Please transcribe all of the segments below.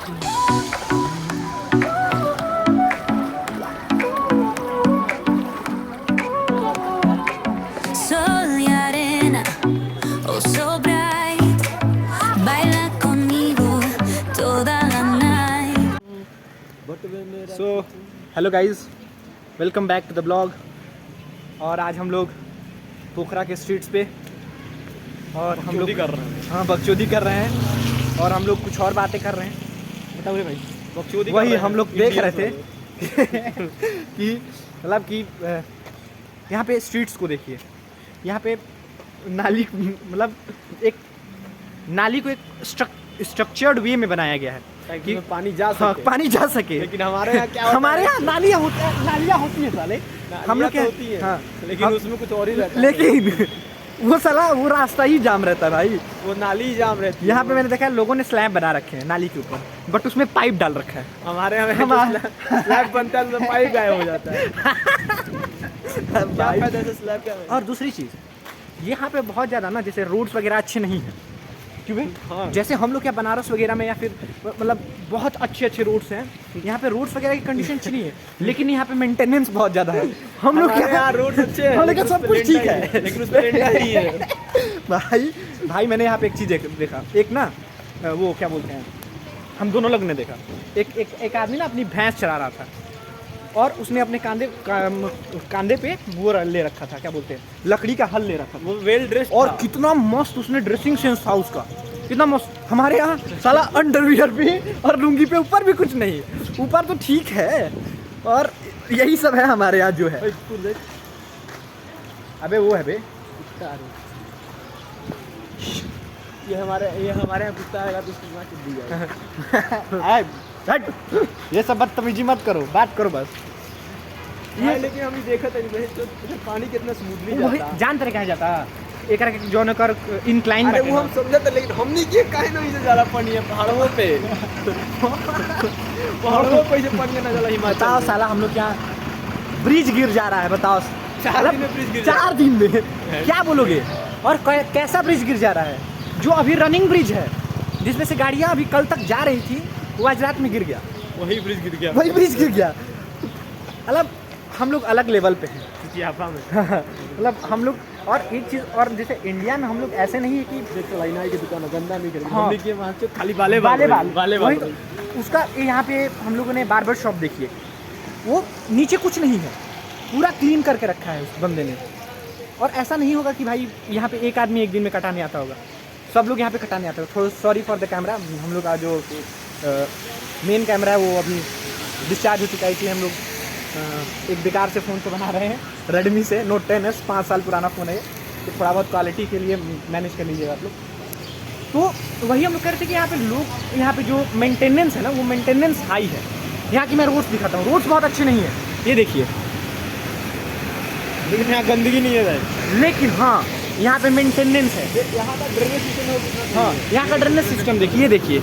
Sol y arena, oh so bright, baila conmigo toda la night. So hello guys, welcome back to the blog. और आज हम लोग पोखरा के streets पे और हम लोग कर रहे हैं। हाँ बकचोदी कर रहे हैं और हम लोग कुछ और बातें कर रहे हैं। बताओ भाई। बकचोदी वही हम लोग देख रहे थे कि मतलब कि यहाँ पे स्ट्रीट्स को देखिए, यहाँ पे नाली मतलब एक नाली को एक स्ट्रक्चर्ड वे में बनाया गया है ताकि पानी जा सके। हाँ, पानी जा सके। लेकिन हमारे यहाँ क्या होता हमारे है? यहाँ नालियाँ होती हैं साले। हम लोग क्या होती है, हाँ, लेकिन उसमें कुछ और ही रहता है। लेकिन वो साला वो रास्ता ही जाम रहता है भाई। वो नाली ही जाम रहती है। यहाँ पे मैंने देखा है लोगों ने स्लैब बना रखे हैं नाली के ऊपर, बट उसमें पाइप डाल रखा है। हमारे यहाँ स्लैब बनता है तो पाइप गायब हो जाता है। क्या फायदा है स्लैब का? और दूसरी चीज़ यहाँ पे बहुत ज़्यादा ना, जैसे रोड्स वगैरह अच्छे नहीं हैं। क्यों भाई? हाँ। जैसे हम लोग क्या बनारस वगैरह में या फिर मतलब बहुत अच्छे रोड्स हैं, यहाँ पे रोड्स वगैरह की कंडीशन अच्छी नहीं है, लेकिन यहाँ पे मेंटेनेंस बहुत ज़्यादा है। हम लोग हमारे यहाँ रोड अच्छे हैं, हम लोग क्या सब कुछ ठीक है, लेकिन उस पर लेंटा ही है। भाई मैंने यहाँ पे एक चीज़ देखा, एक ना वो क्या बोलते हैं, हम दोनों लोग ने देखा, एक आदमी ना अपनी भैंस चरा रहा था और उसने अपने कांधे पे वो ले रखा था, क्या बोलते हैं, लकड़ी का हल ले रखा था। वो वेल ड्रेस और कितना मस्त उसने ड्रेसिंग सेंस था उसका, कितना मस्त। हमारे यहाँ साला अंडरवियर पे और लुंगी पे ऊपर भी कुछ नहीं, ऊपर तो ठीक है और यही सब है हमारे यहाँ जो है। अबे वो है बे, ये हमारे यहाँ कुत्ता आएगा तो उसकी माँ दी जाएगी। हट, ये सब बदतमीजी मत करो, बात करो बस। ये लेकिन हम देखा था तो पानी कितना स्मूथली जाता है। जान तरह कहाँ जाता एक जो न कर इंक्लाइन। अरे वो हम समझा था, लेकिन हम नहीं किए काहे ना इसे ज्यादा पानी है पहाड़ों पे। पहाड़ों पे से पानी ना चला हिमाचल। बताओ साला हम लोग यहाँ ब्रिज गिर जा रहा है, बताओ। 4 दिन में ब्रिज गिर 4 दिन में क्या बोलोगे? और कैसा ब्रिज गिर जा रहा है? जो अभी रनिंग ब्रिज है जिसमें से गाड़ियाँ अभी कल तक जा रही थी, वो आज रात में गिर गया। वही ब्रिज गिर गया। वही ब्रिज गिर गया। मतलब हम लोग अलग लेवल पे हैं मतलब हम लोग। और एक चीज़ और, जैसे इंडिया में हम लोग ऐसे नहीं है कि देखो लाइनाई की दुकान गंदा नहीं करेंगे। हाँ। हम देखिए वहाँ से खाली वाले वही तो। उसका यहाँ पे हम लोगों ने बार्बर शॉप देखिए, वो नीचे कुछ नहीं है, पूरा क्लीन करके रखा है उस बंदे ने। और ऐसा नहीं होगा कि भाई यहाँ पे एक आदमी एक दिन में कटाने आता होगा, सब लोग यहाँ पे कटाने आते हैं। थोड़ा सॉरी फॉर द कैमरा, हम लोग का जो मेन कैमरा है वो अभी डिस्चार्ज हो चुका है, इसलिए हम लोग एक बेकार से फ़ोन को बना रहे हैं, रेडमी से Note 10S, 5 साल पुराना फ़ोन है, तो थोड़ा बहुत क्वालिटी के लिए मैनेज कर लीजिएगा आप लोग। तो वही हम लोग कह रहे थे कि यहाँ पे लोग, यहाँ पे जो मेंटेनेंस है ना, वो मेंटेनेंस हाई है। यहाँ की मैं रोड्स दिखाता हूँ, रोड्स बहुत अच्छे नहीं है, ये देखिए, लेकिन यहाँ गंदगी नहीं है भाई। लेकिन हाँ यहाँ पे मेंटेनेंस है। यहाँ का ड्रेनेज सिस्टम है। हाँ यहाँ का ड्रेनेज सिस्टम देखिए, देखिए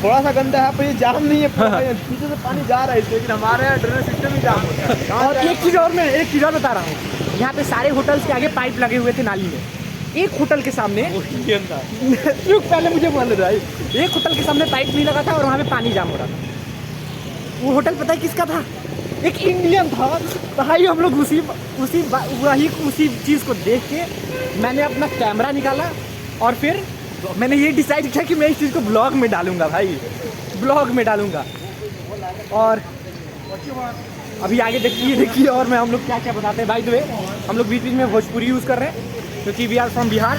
थोड़ा सा गंदा है पर ये जाम नहीं है, पीछे से पानी जा रहा है, लेकिन हमारे यहाँ ड्रेनेज सिस्टम ही जाम होता है। और एक चीज़ और बता रहा हूँ, यहाँ पे सारे होटल्स के आगे पाइप लगे हुए थे नाली में। एक होटल के सामने पहले मुझे बोल रहा है, एक होटल के सामने पाइप नहीं लगा था और वहाँ पे पानी जाम हो रहा था। वो होटल पता है किसका था? एक इंडियन था भाई। हम लोग उसी चीज़ को देख के मैंने अपना कैमरा निकाला और फिर मैंने ये डिसाइड किया कि मैं इस चीज़ को ब्लॉग में डालूंगा भाई, ब्लॉग में डालूंगा। और अभी आगे देखिए और मैं हम लोग क्या क्या बताते हैं। बाय द वे हम लोग बीच बीच में भोजपुरी यूज़ कर रहे हैं क्योंकि we are from Bihar,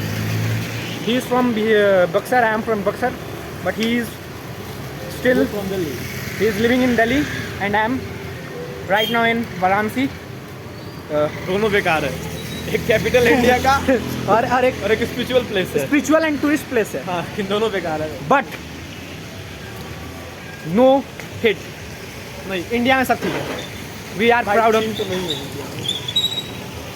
he is from Buxar, I am from Buxar, but he is still he is living in Delhi and I am right now in Varanasi. दोनों बेकार है, एक कैपिटल इंडिया का और एक स्पिरिचुअल प्लेस है, स्पिरिचुअल एंड टूरिस्ट प्लेस है। हाँ, इन दोनों बेकार है। बट नो हिट, नहीं इंडिया में सब ठीक है, वी आर प्राउड ऑफ। तो नहीं है,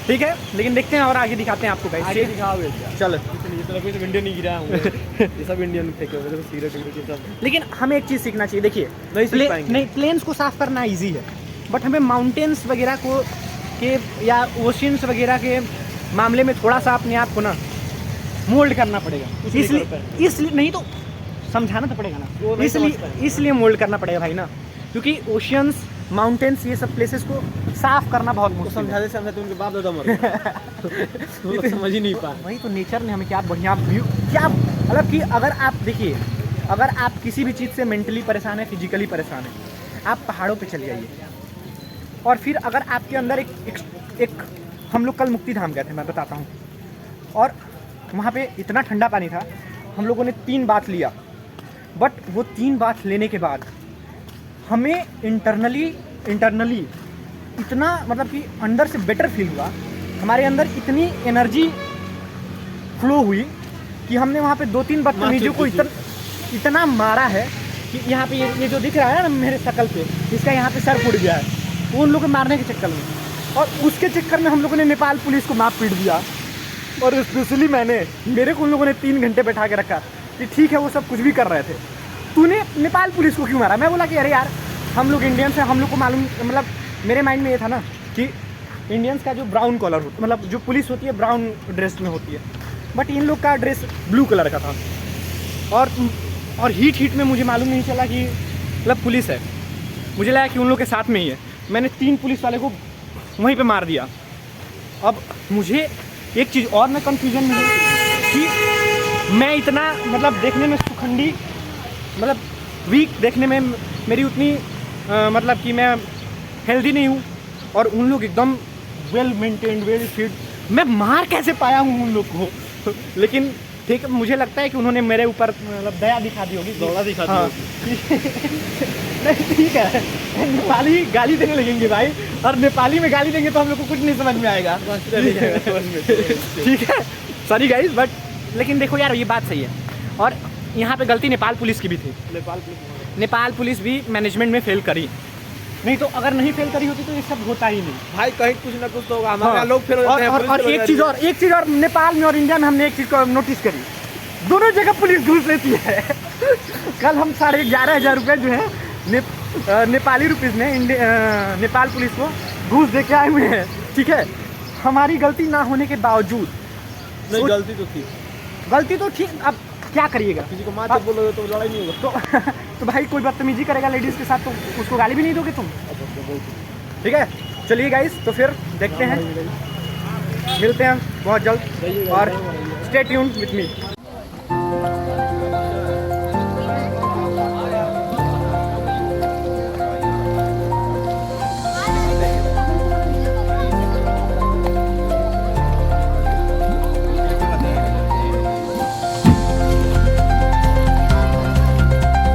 ठीक है, लेकिन देखते हैं और आगे दिखाते हैं आपको। आगे दिखाओगे क्या? चलो, ये तो कोई इंडियन नहीं गिरा हूँ। ये सब इंडियन फेंके हुए थे, सिगरेट सब। लेकिन हमें एक चीज़ सीखना चाहिए। देखिए नहीं सीख पाएंगे। नहीं, प्लेन्स को साफ करना इजी है, बट हमें माउंटेन्स वगैरह को के या ओशियंस वगैरह के मामले में थोड़ा सा अपने आप को ना मोल्ड करना पड़ेगा। इसलिए नहीं तो समझाना तो पड़ेगा वो ना, नहीं समझता इसलिए इसलिए मोल्ड करना पड़ेगा भाई ना, क्योंकि ओशियंस, माउंटेन्स, ये सब प्लेसेस को साफ करना बहुत तो मुश्किल है। समझाते समझाते उनके बाप दादा मर गए वो लोग समझ ही नहीं पाए। वही तो नेचर ने हमें क्या बढ़िया व्यू, क्या मतलब कि अगर आप देखिए, अगर आप किसी भी चीज़ से मेंटली परेशान है, फिजिकली परेशान है, आप पहाड़ों पे चले जाइए। और फिर अगर आपके अंदर एक हम लोग कल मुक्ति धाम गए थे, मैं बताता हूँ, और वहाँ पे इतना ठंडा पानी था, हम लोगों ने 3 बाथ लिया, बट वो 3 बाथ लेने के बाद हमें इंटरनली इतना मतलब कि अंदर से बेटर फील हुआ, हमारे अंदर इतनी एनर्जी फ्लो हुई कि हमने वहाँ पे 2-3 बदतमीजों को इतना मारा है कि यहाँ पे ये जो दिख रहा है ना मेरे शक्ल पे, इसका यहाँ पे सर फूट गया है, वो उन लोगों को मारने के चक्कर में, और उसके चक्कर में हम लोगों ने नेपाल पुलिस को मार पीट दिया। और स्पेशली मेरे को उन लोगों ने 3 घंटे बैठा के रखा कि ठीक है वो सब कुछ भी कर रहे थे, तूने नेपाल पुलिस को क्यों मारा? मैं बोला कि अरे यार हम लोग इंडियंस हैं, हम लोग को मालूम, मतलब मेरे माइंड में ये था ना कि इंडियंस का जो ब्राउन कलर होता, मतलब जो पुलिस होती है ब्राउन ड्रेस में होती है, बट इन लोग का ड्रेस ब्लू कलर का था, और हीट में मुझे मालूम नहीं चला कि मतलब पुलिस है, मुझे लगा कि उन लोग के साथ में ही है। मैंने 3 पुलिस वाले को वहीं पे मार दिया। अब मुझे एक चीज़ और में कन्फ्यूजन में है कि मैं इतना मतलब देखने में सुखंडी, मतलब वीक देखने में मेरी उतनी मतलब कि मैं हेल्दी नहीं हूँ, और उन लोग एकदम वेल मेंटेन्ड, वेल फिट, मैं मार कैसे पाया हूँ उन लोग को? लेकिन ठीक, मुझे लगता है कि उन्होंने मेरे ऊपर मतलब दया दिखा दी होगी, दौड़ा दिखा दी होगी। नहीं ठीक है, नेपाली गाली देने लगेंगे भाई, और नेपाली में गाली देंगे तो हम लोग को कुछ नहीं समझ में आएगा। ठीक है, सॉरी गाइस, बट लेकिन देखो यार ये बात सही है, और यहाँ पे गलती नेपाल पुलिस की भी थी। नेपाल पुलिस भी मैनेजमेंट में फेल करी, नहीं तो अगर नहीं फेल करी होती तो ये सब होता ही नहीं भाई, कहीं कुछ ना कुछ तो होगा, हमारे यहाँ लोग फेल हो जाते हैं। और एक चीज़ और नेपाल में और इंडिया में हमने एक चीज़ को नोटिस करी, दोनों जगह पुलिस घूस लेती है। कल हम 11,500 रुपये जो है नेपाली रुपीज़ में नेपाल पुलिस को घूस दे के आए हुए हैं। ठीक है, हमारी गलती ना होने के बावजूद, नहीं गलती तो थी, गलती तो ठीक, अब क्या करिएगा, किसी को मार बोलोगे तो लड़ाई नहीं होगा। तो भाई कोई बदतमीजी करेगा लेडीज़ के साथ तो उसको गाली भी नहीं दोगे तुम। ठीक है, चलिए गाइस, तो फिर देखते हैं, मिलते हैं बहुत जल्द, और स्टे ट्यून्ड विथ मी।